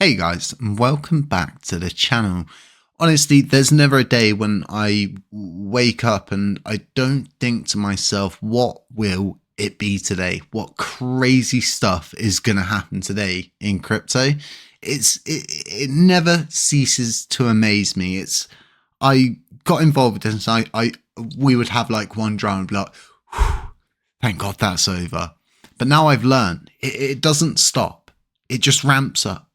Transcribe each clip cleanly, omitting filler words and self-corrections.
Hey guys, and welcome back to the channel. Honestly, there's never a day when I wake up and I don't think to myself, what will it be today? What crazy stuff is going to happen today in crypto? It never ceases to amaze me. I got involved with this. We would have like one drama and be like, thank God that's over. But now I've learned it doesn't stop. It just ramps up.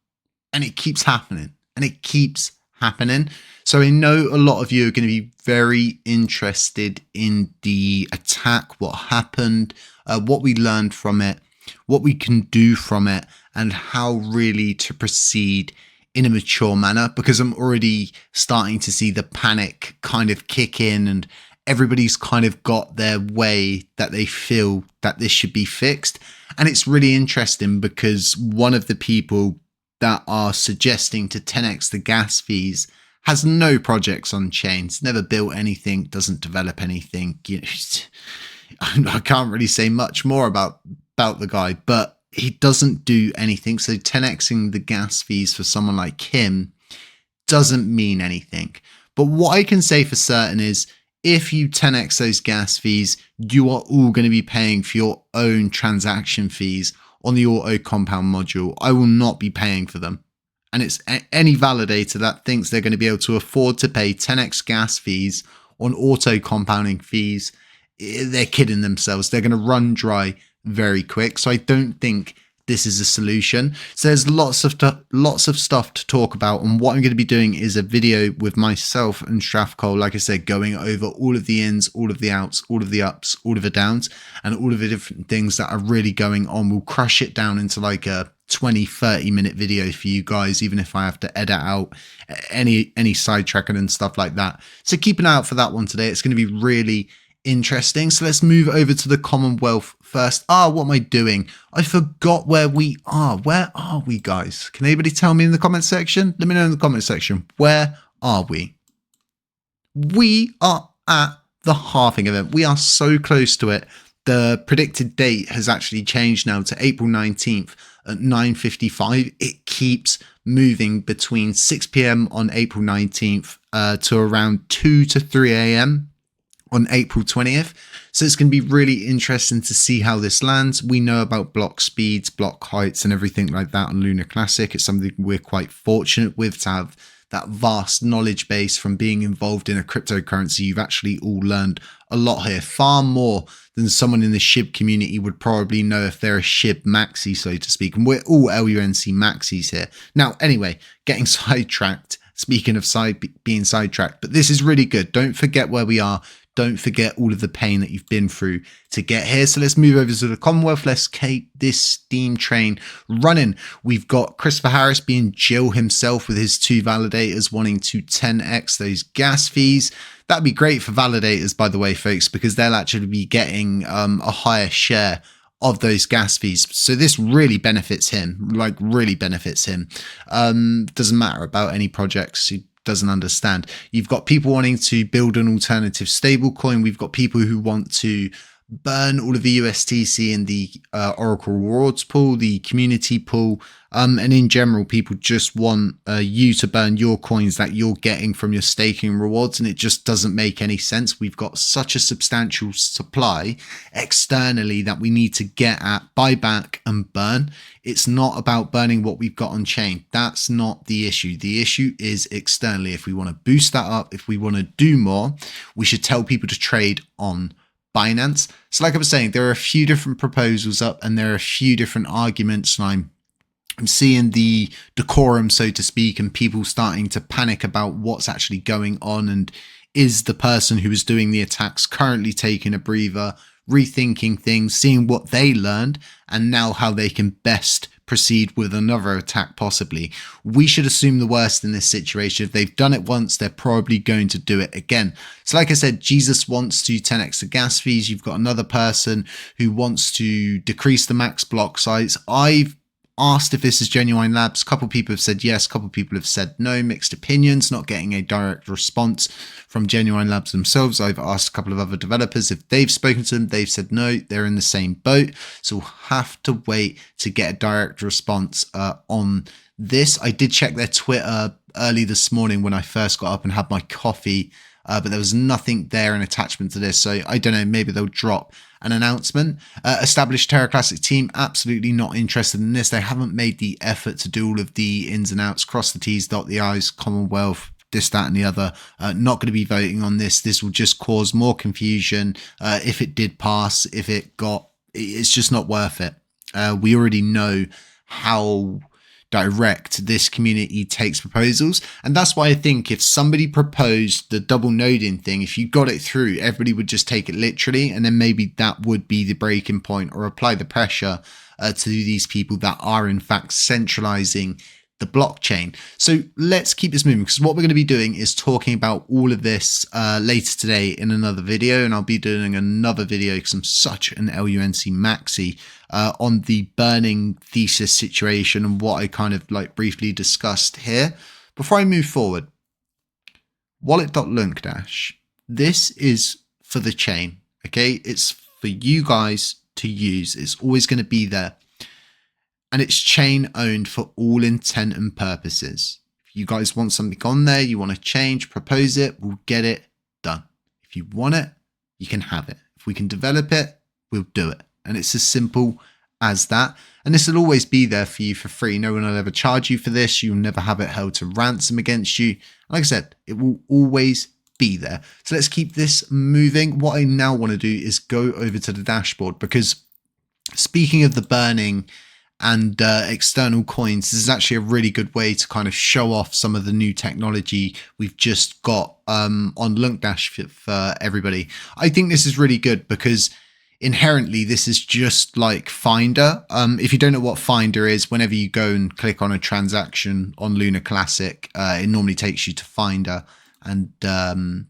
And it keeps happening and it keeps happening. So I know a lot of you are going to be very interested in the attack, what happened, what we learned from it, what we can do from it, and how really to proceed in a mature manner, because I'm already starting to see the panic kind of kick in and everybody's kind of got their way that they feel that this should be fixed. And it's really interesting because one of the people that are suggesting to 10x the gas fees has no projects on chains, never built anything, doesn't develop anything. You know, I can't really say much more about the guy, but he doesn't do anything. So 10xing the gas fees for someone like him doesn't mean anything. But what I can say for certain is if you 10x those gas fees, you are all going to be paying for your own transaction fees on the Autocompound module. I will not be paying for them. And it's any validator that thinks they're going to be able to afford to pay 10x gas fees on auto compounding fees, they're kidding themselves. They're going to run dry very quick. So I don't think this is a solution. So there's lots of stuff to talk about. And what I'm going to be doing is a video with myself and Strafcol, like I said, going over all of the ins, all of the outs, all of the ups, all of the downs, and all of the different things that are really going on. We'll crush it down into like a 20-30 minute video for you guys, even if I have to edit out any sidetracking and stuff like that. So keep an eye out for that one today. It's going to be really interesting. So let's move over to the Commonwealth first. What am I doing? I forgot where we are. Where are we, guys? Can anybody tell me in the comment section? Let me know in the comment section. Where are we? We are at the halving event. We are so close to it. The predicted date has actually changed now to April 19th at 9:55. It keeps moving between 6 p.m. on April 19th to around 2 to 3 a.m. on April 20th. So it's going to be really interesting to see how this lands. We know about block speeds, block heights, and everything like that on Lunar Classic. It's something we're quite fortunate with to have that vast knowledge base from being involved in a cryptocurrency. You've actually all learned a lot here, far more than someone in the SHIB community would probably know if they're a SHIB maxi, so to speak. And we're all LUNC maxis here. Now, anyway, getting sidetracked. Speaking of being sidetracked, but this is really good. Don't forget where we are. Don't forget all of the pain that you've been through to get here. So let's move over to the Commonwealth. Let's keep this steam train running. We've got Christopher Harris being Jill himself with his 2 validators wanting to 10x those gas fees. That'd be great for validators, by the way, folks, because they'll actually be getting a higher share of those gas fees. So this really benefits him, like really benefits him. Doesn't matter about any projects. He doesn't understand. You've got people wanting to build an alternative stablecoin. We've got people who want to burn all of the USTC in the Oracle Rewards pool, the community pool, and in general, people just want you to burn your coins that you're getting from your staking rewards, and it just doesn't make any sense. We've got such a substantial supply externally that we need to get at, buy back and burn. It's not about burning what we've got on chain. That's not the issue. The issue is externally. If we want to boost that up, if we want to do more, we should tell people to trade on Binance. So like I was saying, there are a few different proposals up and there are a few different arguments, and I'm seeing the decorum, so to speak, and people starting to panic about what's actually going on, and is the person who is doing the attacks currently taking a breather, rethinking things, seeing what they learned, and now how they can best proceed with another attack possibly. We should assume the worst in this situation. If they've done it once, they're probably going to do it again. So like I said, Jesus wants to 10x the gas fees. You've got another person who wants to decrease the max block size. I've asked if this is Genuine Labs. A couple of people have said yes, a couple of people have said no, mixed opinions, not getting a direct response from Genuine Labs themselves. I've asked a couple of other developers if they've spoken to them. They've said no, they're in the same boat. So we'll have to wait to get a direct response on this. I did check their Twitter early this morning when I first got up and had my coffee, but there was nothing there in attachment to this. So I don't know, maybe they'll drop an announcement. Established Terra Classic team, absolutely not interested in this. They haven't made the effort to do all of the ins and outs, cross the T's, dot the I's, Commonwealth, this, that, and the other. Not going to be voting on this. This will just cause more confusion. If it did pass, it's just not worth it. We already know how direct this community takes proposals, and that's why I think if somebody proposed the double noding thing, if you got it through, everybody would just take it literally, and then maybe that would be the breaking point, or apply the pressure to these people that are in fact centralizing the blockchain. So let's keep this moving, because what we're going to be doing is talking about all of this later today in another video, and I'll be doing another video because I'm such an LUNC maxi on the burning thesis situation and what I kind of like briefly discussed here. Before I move forward, wallet.lunc dash, this is for the chain, okay? It's for you guys to use. It's always going to be there. And it's chain owned for all intent and purposes. If you guys want something on there, you want to change, propose it, we'll get it done. If you want it, you can have it. If we can develop it, we'll do it. And it's as simple as that. And this will always be there for you for free. No one will ever charge you for this. You'll never have it held to ransom against you. Like I said, it will always be there. So let's keep this moving. What I now want to do is go over to the dashboard, because speaking of the burning and external coins, this is actually a really good way to kind of show off some of the new technology we've just got on LUNC Dash for everybody. I think this is really good because inherently this is just like Finder. If you don't know what Finder is, whenever you go and click on a transaction on Luna Classic, it normally takes you to Finder, and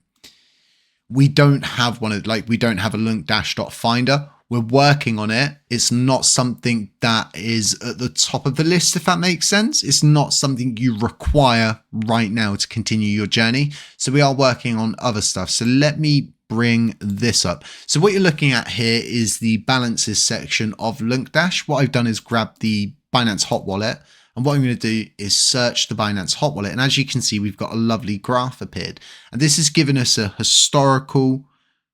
we don't have we don't have a LUNC-Dash.Finder. We're working on it. It's not something that is at the top of the list, if that makes sense. It's not something you require right now to continue your journey. So we are working on other stuff. So let me bring this up. So what you're looking at here is the balances section of LUNC Dash. What I've done is grab the Binance Hot Wallet. And what I'm going to do is search the Binance Hot Wallet. And as you can see, we've got a lovely graph appeared. And this has given us a historical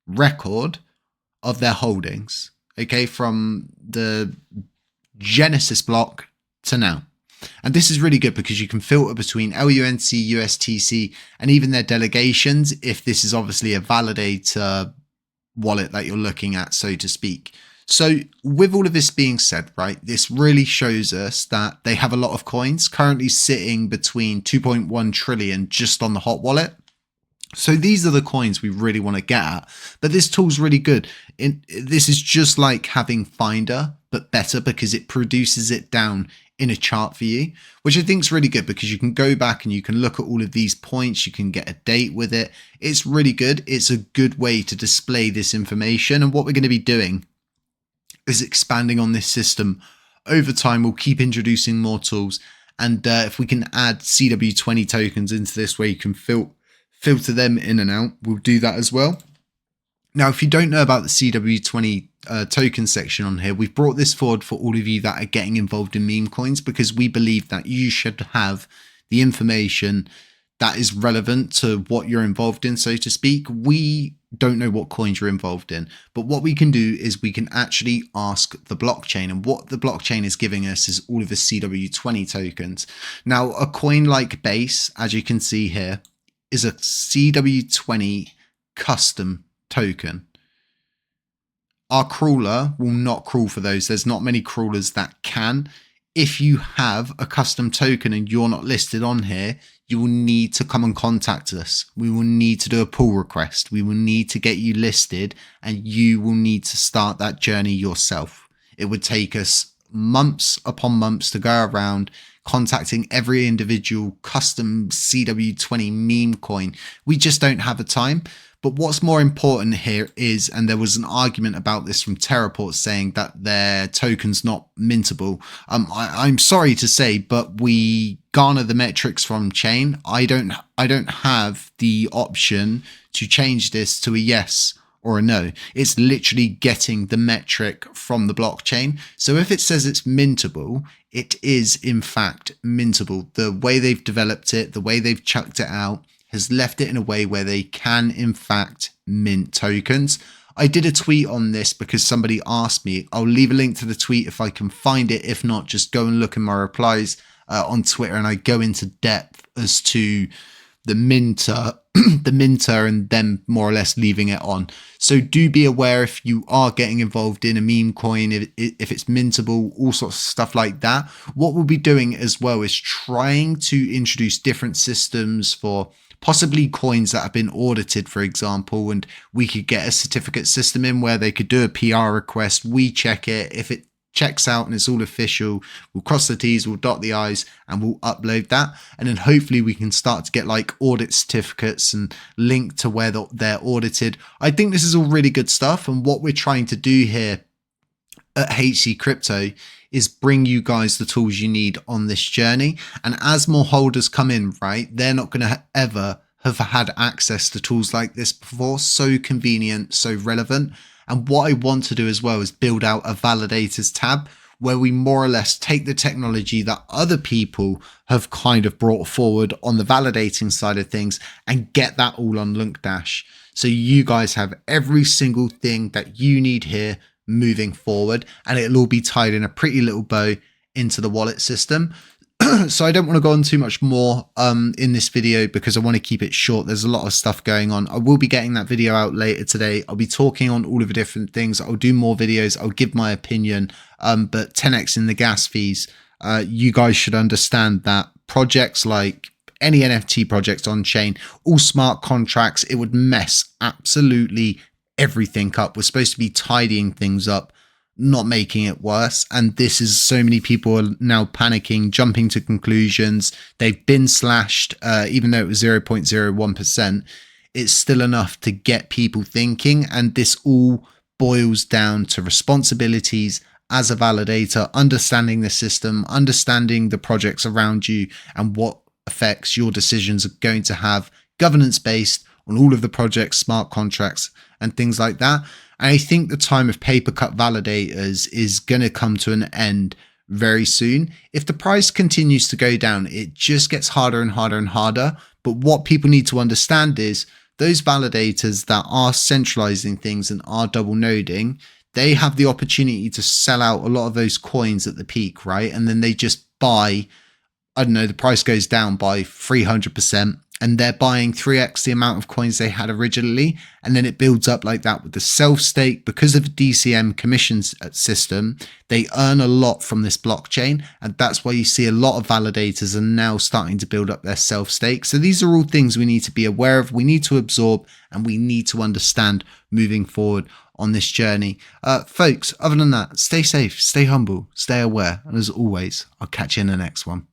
record of their holdings, okay, from the Genesis block to now. And this is really good because you can filter between LUNC, USTC, and even their delegations, if this is obviously a validator wallet that you're looking at, so to speak. So with all of this being said, right, this really shows us that they have a lot of coins, currently sitting between 2.1 trillion just on the hot wallet. So these are the coins we really want to get at, but this tool's really good. This is just like having Finder, but better, because it produces it down in a chart for you, which I think is really good because you can go back and you can look at all of these points. You can get a date with it. It's really good. It's a good way to display this information. And what we're going to be doing is expanding on this system over time. We'll keep introducing more tools. And if we can add CW20 tokens into this where you can filter them in and out, we'll do that as well. Now, if you don't know about the CW20 token section on here, we've brought this forward for all of you that are getting involved in meme coins, because we believe that you should have the information that is relevant to what you're involved in, so to speak. We don't know what coins you're involved in, but what we can do is we can actually ask the blockchain, and what the blockchain is giving us is all of the CW20 tokens. Now, a coin like Base, as you can see here, is a CW20 custom token. Our crawler will not crawl for those. There's not many crawlers that can. If you have a custom token and you're not listed on here, you will need to come and contact us. We will need to do a pull request. We will need to get you listed, and you will need to start that journey yourself. It would take us months upon months to go around contacting every individual custom CW20 meme coin. We just don't have the time. But what's more important here is, and there was an argument about this from Terraport saying that their token's not mintable. I'm sorry to say, but we garner the metrics from chain. I don't have the option to change this to a yes or a no. It's literally getting the metric from the blockchain. So if it says it's mintable, it is in fact mintable. The way they've developed it, the way they've chucked it out, has left it in a way where they can in fact mint tokens. I did a tweet on this because somebody asked me. I'll leave a link to the tweet if I can find it. If not, just go and look in my replies on Twitter, and I go into depth as to the minter and them more or less leaving it on. So do be aware if you are getting involved in a meme coin, if it's mintable, all sorts of stuff like that. What we'll be doing as well is trying to introduce different systems for possibly coins that have been audited, for example, and we could get a certificate system in where they could do a PR request. We check it. If it checks out and it's all official, we'll cross the T's, we'll dot the I's, and we'll upload that. And then hopefully we can start to get like audit certificates and link to where they're audited. I think this is all really good stuff. And what we're trying to do here at HC Crypto is bring you guys the tools you need on this journey. And as more holders come in, right, they're not going to ever have had access to tools like this before. So convenient, so relevant. And what I want to do as well is build out a validators tab where we more or less take the technology that other people have kind of brought forward on the validating side of things and get that all on LUNC Dash. So you guys have every single thing that you need here moving forward, and it'll all be tied in a pretty little bow into the wallet system. So I don't want to go on too much more in this video because I want to keep it short. There's a lot of stuff going on. I will be getting that video out later today. I'll be talking on all of the different things. I'll do more videos. I'll give my opinion. But 10x in the gas fees, you guys should understand that projects like any NFT projects on chain, all smart contracts, it would mess absolutely everything up. We're supposed to be tidying things up, not making it worse. And this is, so many people are now panicking, jumping to conclusions. They've been slashed, even though it was 0.01%, it's still enough to get people thinking. And this all boils down to responsibilities as a validator, understanding the system, understanding the projects around you and what effects your decisions are going to have, governance based on all of the projects, smart contracts and things like that. And I think the time of paper cut validators is going to come to an end very soon. If the price continues to go down, it just gets harder and harder and harder. But what people need to understand is those validators that are centralizing things and are double noding, they have the opportunity to sell out a lot of those coins at the peak, right? And then they just buy, I don't know, the price goes down by 300%. And they're buying 3x the amount of coins they had originally. And then it builds up like that with the self-stake. Because of the DCM commissions system, they earn a lot from this blockchain. And that's why you see a lot of validators are now starting to build up their self-stake. So these are all things we need to be aware of, we need to absorb, and we need to understand moving forward on this journey. Folks, other than that, stay safe, stay humble, stay aware. And as always, I'll catch you in the next one.